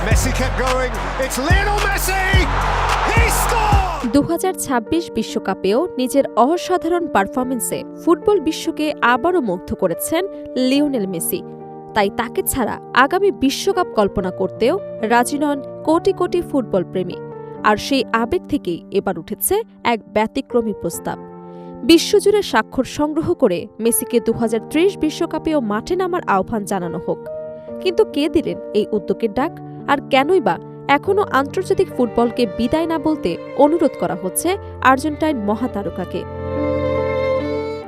Messi kept going. It's Lionel Messi. He scored. 2026 বিশ্বকাপেও নিজের অসাধারণ পারফরম্যান্সে football বিশ্বকে আবারও মুগ্ধ করেছেন লিওনেল মেসি। তাই তাকে ছাড়া আগামী বিশ্বকাপ কল্পনা করতেও রাজি নন কোটি কোটি ফুটবল প্রেমী। আর সেই আবেগ থেকেই এবার উঠেছে এক ব্যতিক্রমী প্রস্তাব। বিশ্বজুড়ে স্বাক্ষর সংগ্রহ করে মেসিকে 2030 বিশ্বকাপেও মাঠে নামার আহ্বান জানানো হোক। কিন্তু কে দিলেন এই উদ্যোগের ডাক, আর কেনই বা এখনও আন্তর্জাতিক ফুটবলকে বিদায় না বলতে অনুরোধ করা হচ্ছে আর্জেন্টাইন মহাতারকাকে?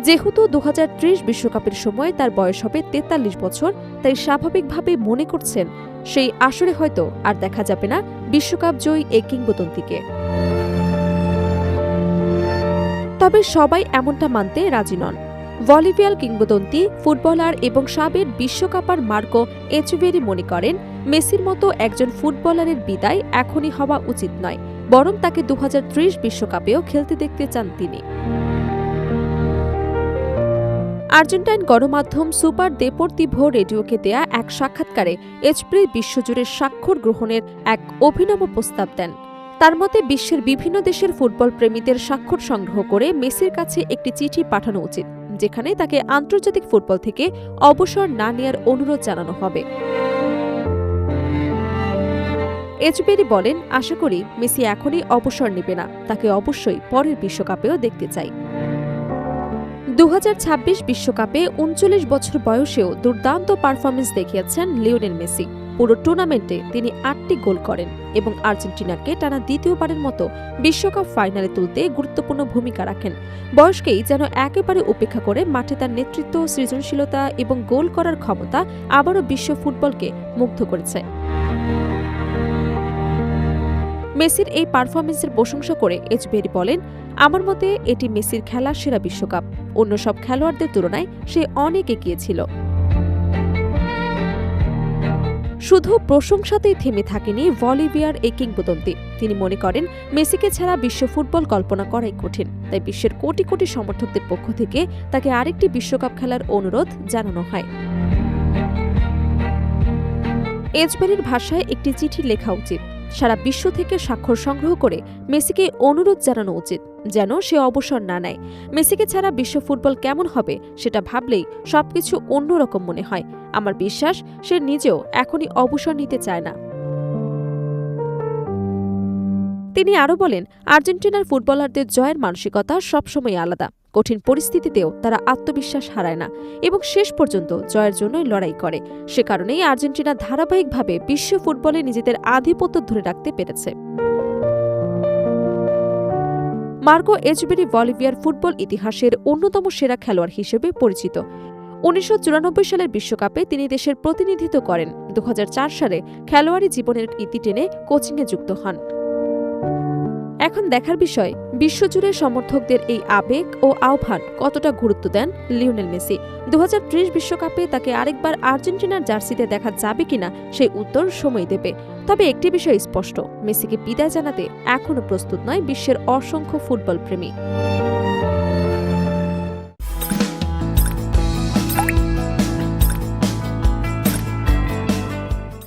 যেহেতু 2030 বিশ্বকাপের সময় তার বয়স হবে 43 বছর, তাই স্বাভাবিকভাবে মনে করছেন সেই আসরে হয়তো আর দেখা যাবে না বিশ্বকাপ জয়ী এই কিংবদন্তিকে। তবে সবাই এমনটা মানতে রাজি নন। বলিভিয়ার কিংবদন্তি ফুটবলার এবং সাবেক বিশ্বকাপার মার্কো এচেভেরি মনে করেন, মেসির মতো একজন ফুটবলারের বিদায় এখনই হওয়া উচিত নয়, বরং তাকে 2030 বিশ্বকাপেও খেলতে দেখতে চান তিনি। আর্জেন্টাইন গণমাধ্যম সুপার দেপোর্তিভো রেডিওকে দেয়া এক সাক্ষাৎকারে এচেভেরি বিশ্বজুড়ে স্বাক্ষর গ্রহণের এক অভিনব প্রস্তাব দেন। তার মতে বিশ্বের বিভিন্ন দেশের ফুটবল প্রেমীদের স্বাক্ষর সংগ্রহ করে মেসির কাছে একটি চিঠি পাঠানো উচিত, যেখানে তাকে আন্তর্জাতিক ফুটবল থেকে অবসর না নেয়ার অনুরোধ জানানো হবে। এচেভেরি বলেন, আশা করি মেসি এখনই অবসর নেবে না, তাকে অবশ্যই পরের বিশ্বকাপেও দেখতে চাই। 2026 বিশ্বকাপে 39 বছর বয়সেও দুর্দান্ত পারফরমেন্স দেখিয়েছেন লিওনেল মেসি। পুরো টুর্নামেন্টে তিনি 8টি গোল করেন এবং আর্জেন্টিনাকে টানা দ্বিতীয়বারের মতো বিশ্বকাপ ফাইনালে তুলতে গুরুত্বপূর্ণ ভূমিকা রাখেন। বয়সকেই যেন একেবারে উপেক্ষা করে মাঠে তার নেতৃত্ব, সৃজনশীলতা এবং গোল করার ক্ষমতা আবারও বিশ্ব ফুটবলকে মুগ্ধ করেছে। মেসির এই পারফরমেন্সের প্রশংসা করে এচেভেরি বলেন, আমার মতে এটি মেসির খেলার সেরা বিশ্বকাপ। অন্য সব খেলোয়াড়দের তুলনায় সে অনেক এগিয়ে ছিল। শুধু প্রশংসাতেই থেমে থাকেনি বলিভিয়ার এই কিংবদন্তি। তিনি মনে করেন, মেসিকে ছাড়া বিশ্ব ফুটবল কল্পনা করাই কঠিন, তাই বিশ্বের কোটি কোটি সমর্থকদের পক্ষ থেকে তাকে আরেকটি বিশ্বকাপ খেলার অনুরোধ জানানো হয়। এচেভেরির ভাষায় একটি চিঠি লেখা উচিত। সারা বিশ্ব থেকে স্বাক্ষর সংগ্রহ করে মেসিকে অনুরোধ জানানো উচিত যেন সে অবসর না নেয়। মেসিকে ছাড়া বিশ্ব ফুটবল কেমন হবে সেটা ভাবলেই সবকিছু অন্যরকম মনে হয়। আমার বিশ্বাস সে নিজেও এখনই অবসর নিতে চায় না। তিনি আরও বলেন, আর্জেন্টিনার ফুটবলারদের জয়ের মানসিকতা সবসময় আলাদা। কঠিন পরিস্থিতিতেও তারা আত্মবিশ্বাস হারায় না এবং শেষ পর্যন্ত জয়ের জন্যই লড়াই করে। সে কারণেই আর্জেন্টিনা ধারাবাহিকভাবে বিশ্ব ফুটবলে নিজেদের আধিপত্য ধরে রাখতে পেরেছে। মার্কো এচেভেরি বলিভিয়ার ফুটবল ইতিহাসের অন্যতম সেরা খেলোয়াড় হিসেবে পরিচিত। 1994 সালের বিশ্বকাপে তিনি দেশের প্রতিনিধিত্ব করেন। 2004 সালে খেলোয়াড়ি জীবনের ইতি টেনে কোচিংয়ে যুক্ত হন। এখন দেখার বিষয়, বিশ্বজুড়ে সমর্থকদের এই আবেগ ও আহ্বান কতটা গুরুত্ব দেন লিওনেল মেসি। 2030 বিশ্বকাপে তাকে আরেকবার আর্জেন্টিনার জার্সিতে দেখা যাবে কিনা সেই উত্তর সময় দেবে। তবে একটি বিষয় স্পষ্ট, মেসিকে বিদায় জানাতে এখনও প্রস্তুত নয় বিশ্বের অসংখ্য ফুটবল প্রেমী।